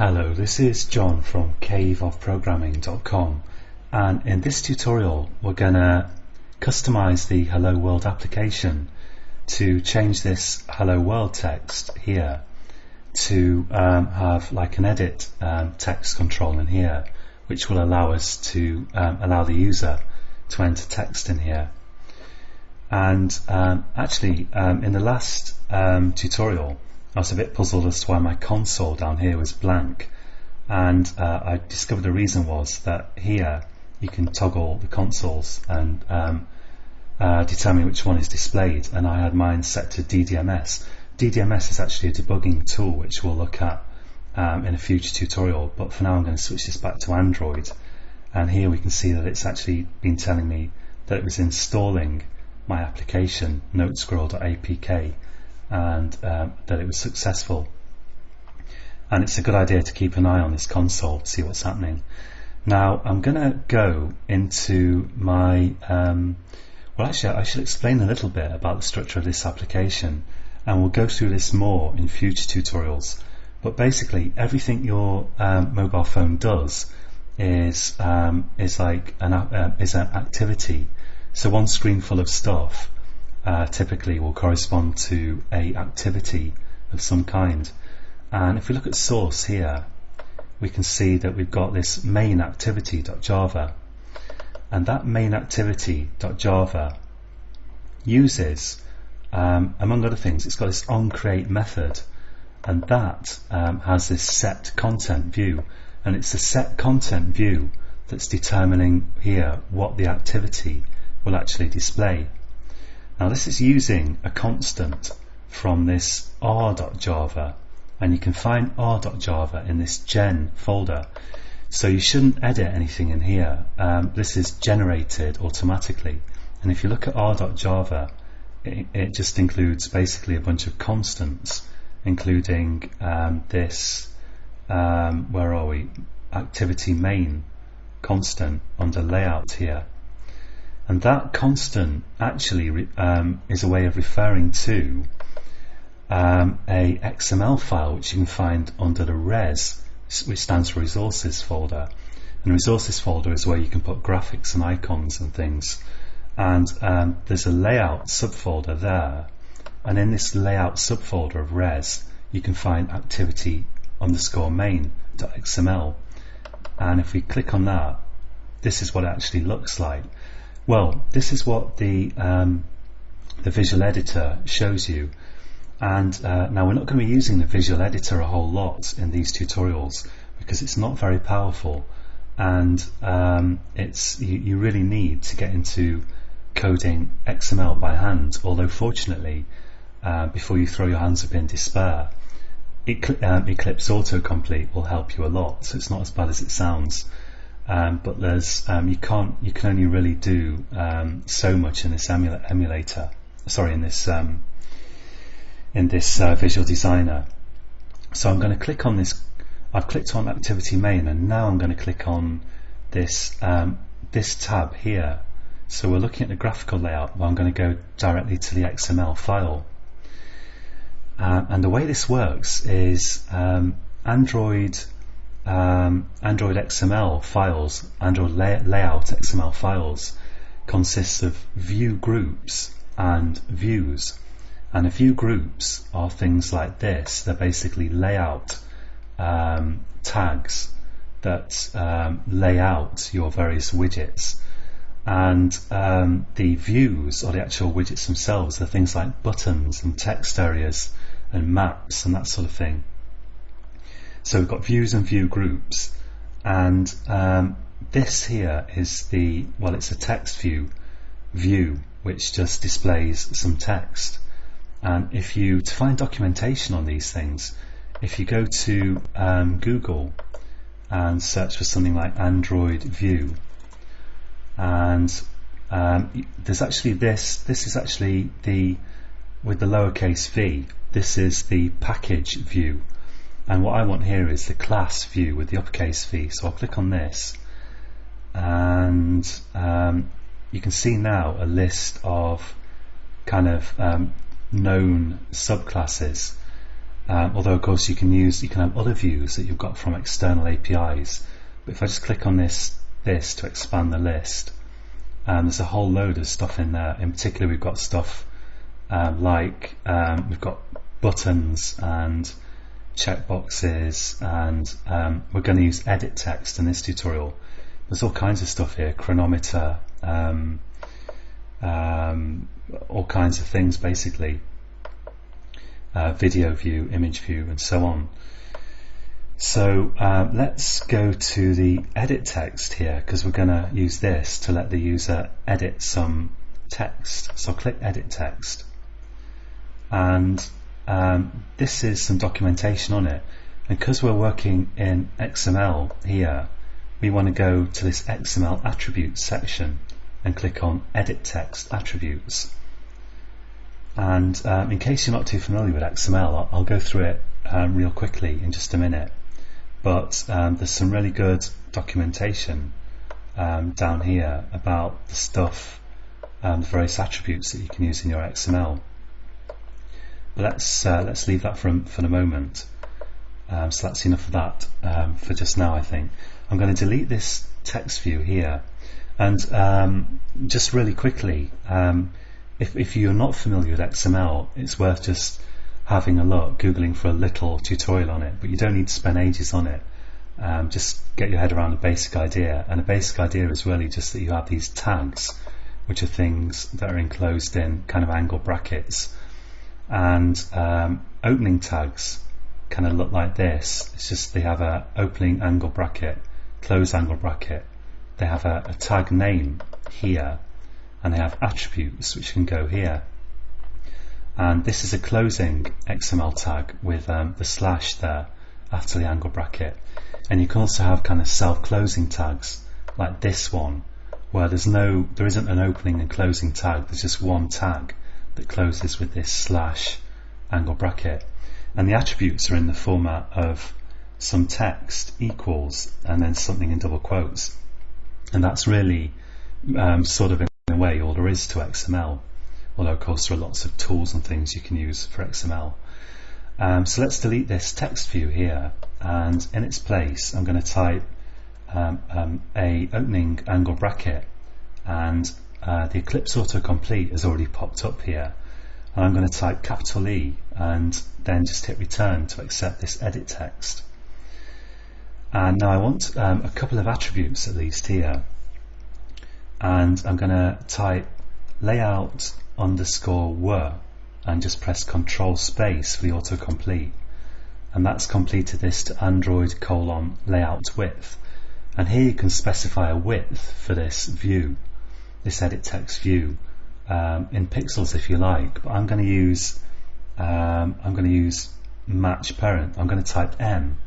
Hello, this is John from caveofprogramming.com, and in this tutorial we're going to customize the Hello World application to change this Hello World text here to have like an edit text control in here, which will allow us to allow the user to enter text in here. And actually in the last tutorial I was a bit puzzled as to why my console down here was blank, and I discovered the reason was that here you can toggle the consoles and determine which one is displayed, and I had mine set to DDMS. DDMS is actually a debugging tool which we'll look at in a future tutorial, but for now I'm going to switch this back to Android, and here we can see that it's actually been telling me that it was installing my application notescroll.apk, and that it was successful. And it's a good idea to keep an eye on this console to see what's happening. Now I'm going to go into my well, actually I should explain a little bit about the structure of this application, and we'll go through this more in future tutorials. But basically everything your mobile phone does is like an activity. So one screen full of stuff typically will correspond to a activity of some kind. And if we look at source here, we can see that we've got this main activity.java, and that main activity.java uses among other things, it's got this onCreate method, and that has this set content view, and it's the set content view that's determining here what the activity will actually display. Now this is using a constant from this r.java, and you can find r.java in this gen folder, so you shouldn't edit anything in here. This is generated automatically, and if you look at r.java, it just includes basically a bunch of constants, including this where are we, activity main constant under layout here. And that constant actually is a way of referring to a XML file which you can find under the res, which stands for resources folder. And resources folder is where you can put graphics and icons and things. And there's a layout subfolder there. And in this layout subfolder of res, you can find activity underscore main.xml. And if we click on that, this is what it actually looks like. Well, this is what the visual editor shows you, and now we're not going to be using the visual editor a whole lot in these tutorials because it's not very powerful, and you really need to get into coding XML by hand, although fortunately before you throw your hands up in despair, Eclipse autocomplete will help you a lot, so it's not as bad as it sounds. But there's you can only really do so much in this emulator. Sorry, in this Visual Designer. So I'm going to click on this. I've clicked on Activity Main, and now I'm going to click on this this tab here. So we're looking at the graphical layout, but I'm going to go directly to the XML file. And the way this works is Android XML files, Android layout XML files, consists of view groups and views. And a view groups are things like this. They're basically layout tags that lay out your various widgets. And the views, or the actual widgets themselves, are things like buttons and text areas and maps and that sort of thing. So we've got views and view groups, and this here is it's a text view which just displays some text. And to find documentation on these things, if you go to Google and search for something like Android View, and there's actually this is actually with the lowercase v, this is the package view. And what I want here is the class view with the uppercase V. So I'll click on this, and you can see now a list of kind of known subclasses. although of course you can have other views that you've got from external APIs. But if I just click on this to expand the list, there's a whole load of stuff in there. In particular, we've got stuff like we've got buttons and checkboxes, and we're going to use edit text in this tutorial. There's all kinds of stuff here, chronometer, all kinds of things basically, video view, image view, and so on. So let's go to the edit text here, because we're going to use this to let the user edit some text. So I'll click edit text, and this is some documentation on it, and because we're working in XML here, we want to go to this XML attributes section and click on edit text attributes. And in case you're not too familiar with XML, I'll go through it real quickly in just a minute. But there's some really good documentation down here about the stuff, the various attributes that you can use in your XML. But let's leave that for the moment. So that's enough of that for just now, I think. I'm going to delete this text view here, and just really quickly, if you're not familiar with XML, it's worth just having a look, googling for a little tutorial on it, but you don't need to spend ages on it. Just get your head around a basic idea, and a basic idea is really just that you have these tags, which are things that are enclosed in kind of angle brackets, and opening tags kind of look like this. It's just they have a opening angle bracket, close angle bracket, they have a tag name here, and they have attributes which can go here. And this is a closing XML tag with the slash there after the angle bracket. And you can also have kind of self-closing tags like this one, where there isn't an opening and closing tag, there's just one tag that closes with this slash angle bracket. And the attributes are in the format of some text equals and then something in double quotes. And that's really sort of in a way all there is to XML. Although of course there are lots of tools and things you can use for XML. So let's delete this text view here, and in its place I'm going to type a opening angle bracket, and the Eclipse autocomplete has already popped up here, and I'm going to type capital E and then just hit return to accept this edit text. And now I want a couple of attributes at least here, and I'm going to type layout underscore were and just press Control space for the autocomplete, and that's completed this to Android : layout width. And here you can specify a width for this view, this edit text view, in pixels if you like, but I'm going to use match parent. I'm going to type M,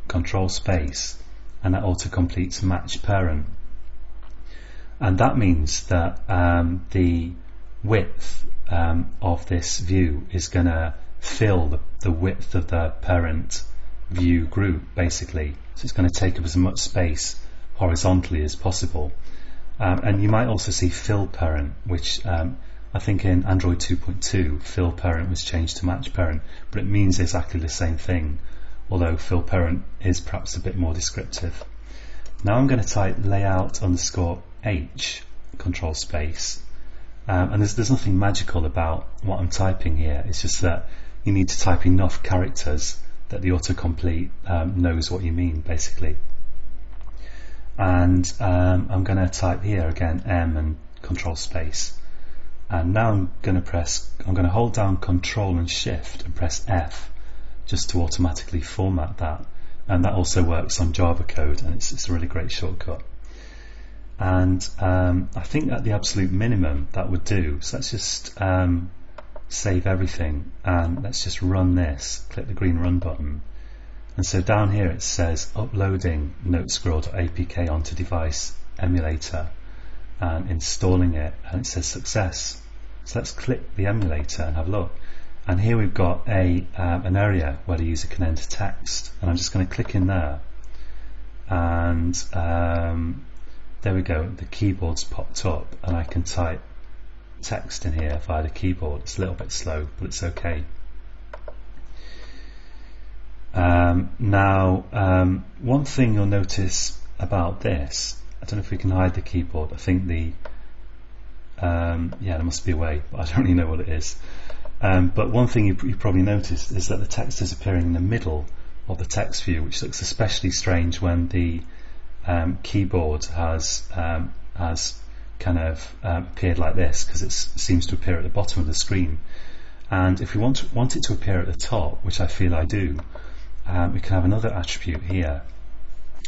Control space, and that autocompletes match parent. And that means that the width of this view is going to fill the width of the parent view group basically. So it's going to take up as much space horizontally as possible. And you might also see fill parent, which I think in Android 2.2 fill parent was changed to match parent, but it means exactly the same thing, although fill parent is perhaps a bit more descriptive. Now I'm going to type layout underscore H, Control space, and there's nothing magical about what I'm typing here. It's just that you need to type enough characters that the autocomplete knows what you mean basically. And I'm going to type here again M and Control space, and now I'm going to hold down Control and Shift and press F just to automatically format that, and that also works on Java code, and it's a really great shortcut. And I think at the absolute minimum that would do. So let's just save everything, and let's just run this. Click the green run button, and so down here it says uploading notescroll.apk onto device emulator and installing it, and it says success. So let's click the emulator and have a look, and here we've got an area where the user can enter text, and I'm just going to click in there, and there we go, the keyboard's popped up and I can type text in here via the keyboard. It's a little bit slow, but it's okay. One thing you'll notice about this, I don't know if we can hide the keyboard. I think there must be a way, but I don't really know what it is. But one thing you probably noticed is that the text is appearing in the middle of the text view, which looks especially strange when the keyboard has kind of appeared like this, because it seems to appear at the bottom of the screen. And if we want it to appear at the top, which I feel I do, we can have another attribute here.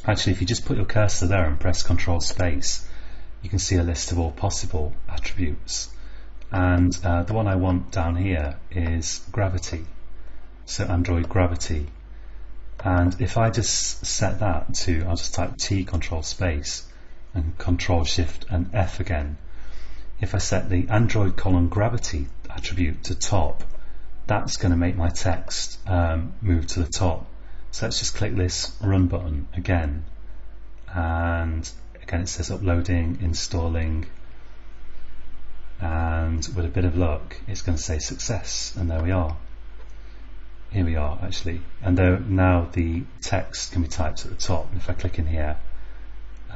Actually, if you just put your cursor there and press Control Space, you can see a list of all possible attributes. And the one I want down here is gravity, so Android gravity. And if I just set that to, I'll just type T Control Space and Control Shift and F again. If I set the Android gravity attribute to top, that's going to make my text move to the top. So let's just click this Run button again, and again it says uploading, installing, and with a bit of luck it's going to say success, and there we are. Here we are actually, and now the text can be typed at the top. If I click in here,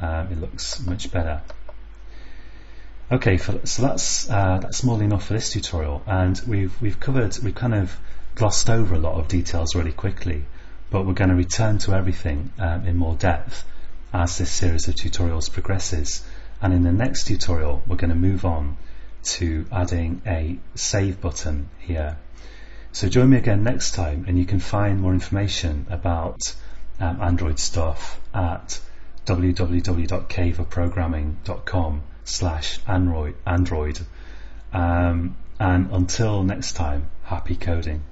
it looks much better. Okay, so that's more than enough for this tutorial, and we've kind of glossed over a lot of details really quickly, but we're going to return to everything in more depth as this series of tutorials progresses. And in the next tutorial we're going to move on to adding a save button here. So join me again next time, and you can find more information about Android stuff at www.caveofprogramming.com/Android. And until next time, happy coding.